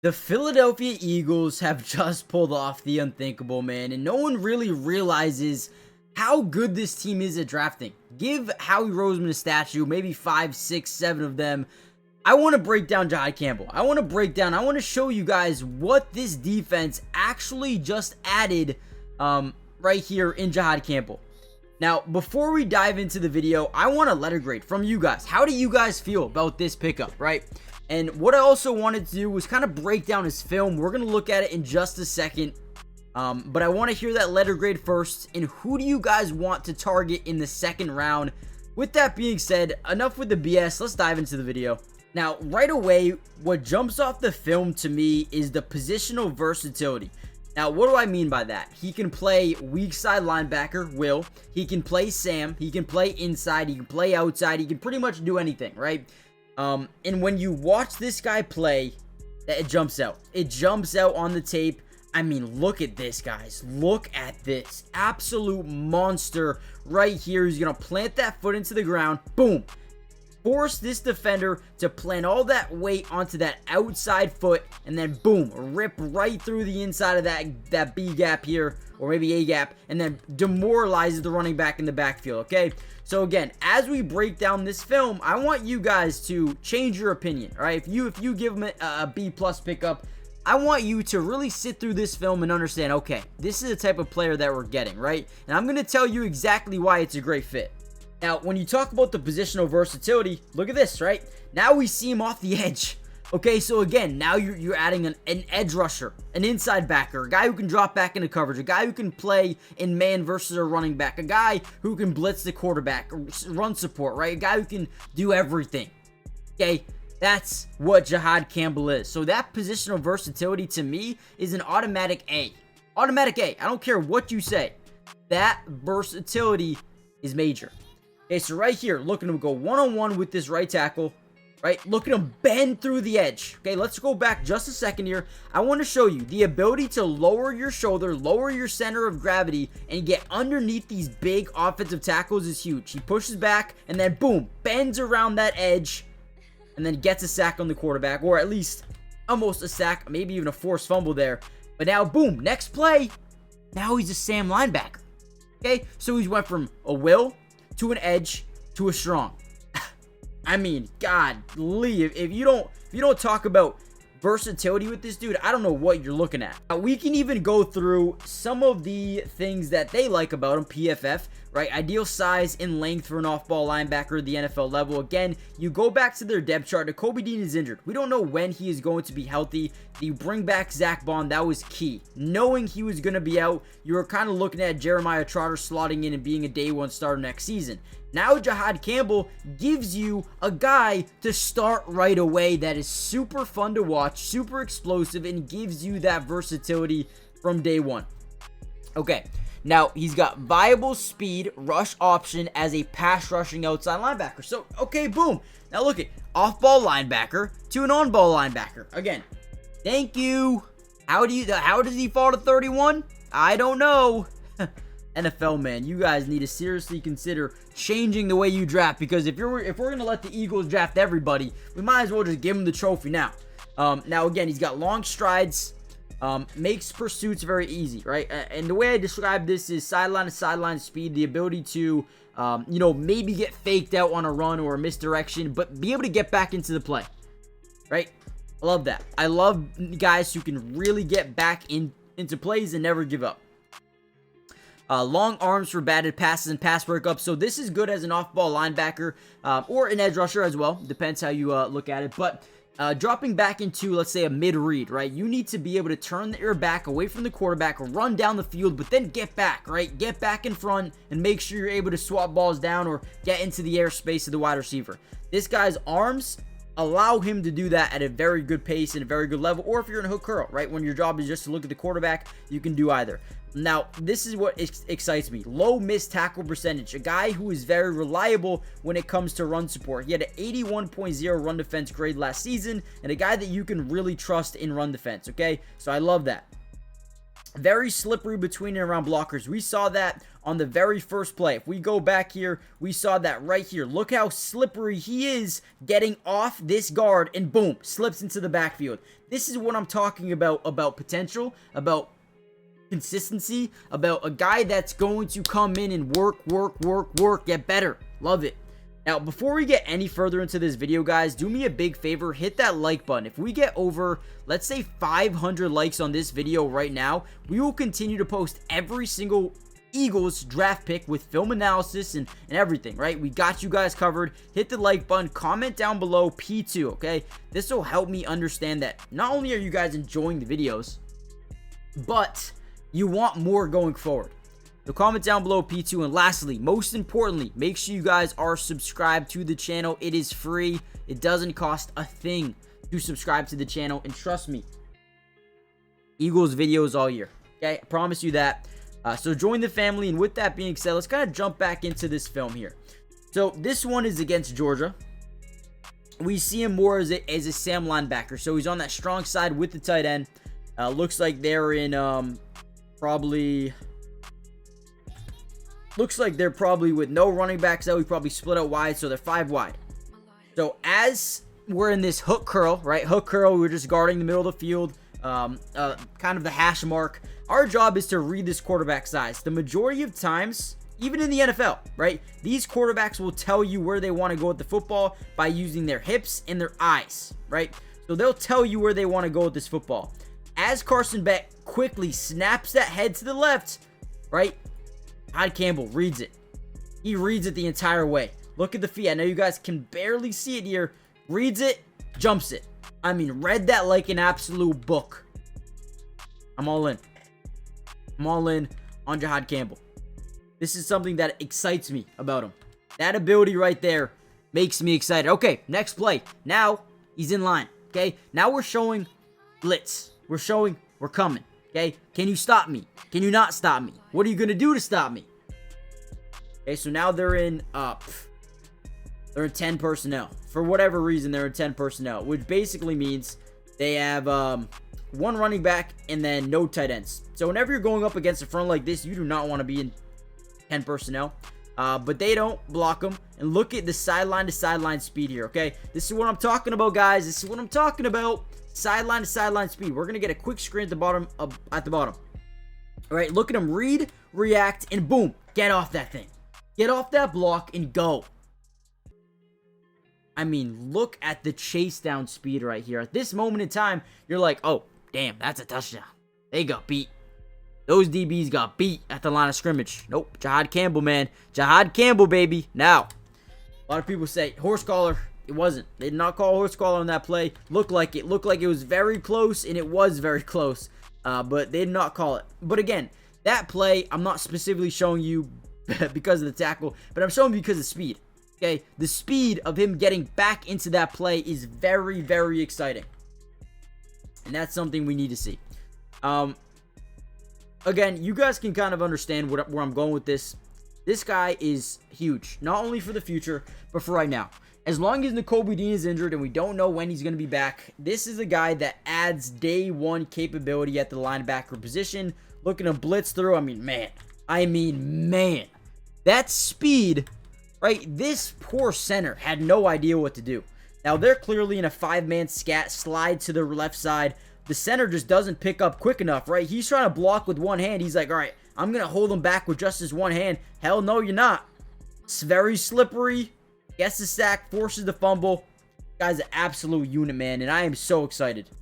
The Philadelphia Eagles have just pulled off the unthinkable, man, and no one really realizes how good this team is at drafting. Give Howie Roseman a statue, maybe 5, 6, 7 of them. I want to break down Jihaad Campbell. I want to show you guys what this defense actually just added right here in Jihaad Campbell. Now, before we dive into the video, I want a letter grade from you guys. How do you guys feel about this pickup, right? And what I also wanted to do was kind of break down his film. We're going to look at it in just a second. But I want to hear that letter grade first. And who do you guys want to target in the second round? With that being said, enough with the BS. Let's dive into the video. Now, right away, what jumps off the film to me is the positional versatility. Now, what do I mean by that? He can play weak side linebacker, Will. He can play Sam. He can play inside. He can play outside. He can pretty much do anything, right? And when you watch this guy play, it jumps out. It jumps out on the tape. I mean, look at this, guys. Look at this. Absolute monster right here. He's going to plant that foot into the ground. Boom. Force this defender to plant all that weight onto that outside foot, and then boom, rip right through the inside of that B gap here, or maybe A gap, and then demoralizes the running back in the backfield, okay? So again, as we break down this film, I want you guys to change your opinion, all right? If you give him a B+ pickup, I want you to really sit through this film and understand, okay, this is the type of player that we're getting, right? And I'm going to tell you exactly why it's a great fit. Now, when you talk about the positional versatility, look at this, right? Now we see him off the edge. Okay, so again, now you're adding an edge rusher, an inside backer, a guy who can drop back into coverage, a guy who can play in man versus a running back, a guy who can blitz the quarterback, run support, right? A guy who can do everything. Okay, that's what Jihaad Campbell is. So that positional versatility to me is an automatic A. Automatic A. I don't care what you say. That versatility is major. Okay, so right here, look at him go one-on-one with this right tackle, right? Look at him bend through the edge. Okay, let's go back just a second here. I want to show you the ability to lower your shoulder, lower your center of gravity, and get underneath these big offensive tackles is huge. He pushes back, and then boom, bends around that edge, and then gets a sack on the quarterback, or at least almost a sack, maybe even a forced fumble there. But now, boom, next play, now he's a Sam linebacker. Okay, so he went from a Will to an edge to a strong. I mean, godly, if you don't talk about versatility with this dude, I don't know what you're looking at. Now, we can even go through some of the things that they like about him. PFF, right? Ideal size and length for an off-ball linebacker at the NFL level. Again, you go back to their depth chart. Kobe Dean is injured. We don't know when he is going to be healthy. You bring back Zach Bond, that was key. Knowing he was going to be out, you were kind of looking at Jeremiah Trotter slotting in and being a day one starter next season. Now Jihaad Campbell gives you a guy to start right away that is super fun to watch, super explosive, and gives you that versatility from day one. Okay, now he's got viable speed, rush option as a pass rushing outside linebacker. So, okay, boom. Now look at off-ball linebacker to an on-ball linebacker. Again, thank you. How does he fall to 31? I don't know. NFL, man, you guys need to seriously consider changing the way you draft, because if we're gonna let the Eagles draft everybody, we might as well just give him the trophy now. Now again, he's got long strides, makes pursuits very easy, right? And the way I describe this is sideline to sideline speed, the ability to maybe get faked out on a run or a misdirection, but be able to get back into the play, right? I love that. I love guys who can really get back into plays and never give up. Long arms for batted passes and pass breakups. So this is good as an off-ball linebacker or an edge rusher as well. Depends how you look at it. But dropping back into, let's say, a mid-read, right? You need to be able to turn your back away from the quarterback, run down the field, but then get back, right? Get back in front and make sure you're able to swap balls down or get into the airspace of the wide receiver. This guy's arms allow him to do that at a very good pace and a very good level. Or if you're in a hook curl, right? When your job is just to look at the quarterback, you can do either. Now, this is what excites me. Low missed tackle percentage. A guy who is very reliable when it comes to run support. He had an 81.0 run defense grade last season, and a guy that you can really trust in run defense, okay? So I love that. Very slippery between and around blockers. We saw that on the very first play. If we go back here, we saw that right here. Look how slippery he is getting off this guard, and boom, slips into the backfield. This is what I'm talking about potential, about consistency, about a guy that's going to come in and work, get better. Love it. Now, before we get any further into this video, guys, do me a big favor, hit that like button. If we get over, let's say, 500 likes on this video right now, we will continue to post every single Eagles draft pick with film analysis and everything, right? We got you guys covered. Hit the like button, comment down below P2, okay? This will help me understand that not only are you guys enjoying the videos, but you want more going forward. So comment down below P2, and lastly, most importantly, make sure you guys are subscribed to the channel. It is free. It doesn't cost a thing to subscribe to the channel, and trust me, Eagles videos all year, okay? I promise you that. So join the family, and with that being said, let's kind of jump back into this film here. So this one is against Georgia. We see him more as a Sam linebacker, so he's on that strong side with the tight end. Looks like they're in probably... Looks like they're probably with no running backs out. We probably split out wide, so they're 5 wide. So as we're in this hook curl, right? Hook curl, we're just guarding the middle of the field, kind of the hash mark. Our job is to read this quarterback size. The majority of times, even in the NFL, right? These quarterbacks will tell you where they want to go with the football by using their hips and their eyes, right? So they'll tell you where they want to go with this football. As Carson Beck quickly snaps that head to the left, right? Jihaad Campbell reads it. He reads it the entire way. Look at the feet. I know you guys can barely see it here. Reads it, jumps it. I mean, read that like an absolute book. I'm all in. I'm all in on Jihaad Campbell. This is something that excites me about him. That ability right there makes me excited. Okay, next play. Now, he's in line. Okay, now we're showing blitz. We're showing we're coming. Okay, can you stop me? Can you not stop me? What are you going to do to stop me? Okay, so now they're in 10 personnel. For whatever reason, they're in 10 personnel, which basically means they have one running back and then no tight ends. So whenever you're going up against a front like this, you do not want to be in 10 personnel. But they don't block them. And look at the sideline to sideline speed here, okay? This is what I'm talking about, guys. This is what I'm talking about. Sideline to sideline speed. We're going to get a quick screen at the bottom. All right, look at him. Read, react, and boom. Get off that thing. Get off that block and go. I mean, look at the chase down speed right here. At this moment in time, you're like, oh, damn, that's a touchdown. They got beat. Those DBs got beat at the line of scrimmage. Nope, Jihaad Campbell, man. Jihaad Campbell, baby. Now, a lot of people say, horse collar. It wasn't. They did not call horse collar on that play. Looked like it was very close, and it was very close. But they did not call it. But again, that play, I'm not specifically showing you because of the tackle, but I'm showing you because of speed. Okay, the speed of him getting back into that play is very, very exciting. And that's something we need to see. Again, you guys can kind of understand where I'm going with this. This guy is huge, not only for the future, but for right now. As long as Nakobe Dean is injured and we don't know when he's going to be back, this is a guy that adds day one capability at the linebacker position. Looking to blitz through, I mean, man. That speed, right? This poor center had no idea what to do. Now, they're clearly in a 5-man scat, slide to the left side. The center just doesn't pick up quick enough, right? He's trying to block with one hand. He's like, all right, I'm going to hold him back with just his one hand. Hell no, you're not. It's very slippery. Gets the sack, forces the fumble. Guy's an absolute unit, man, and I am so excited.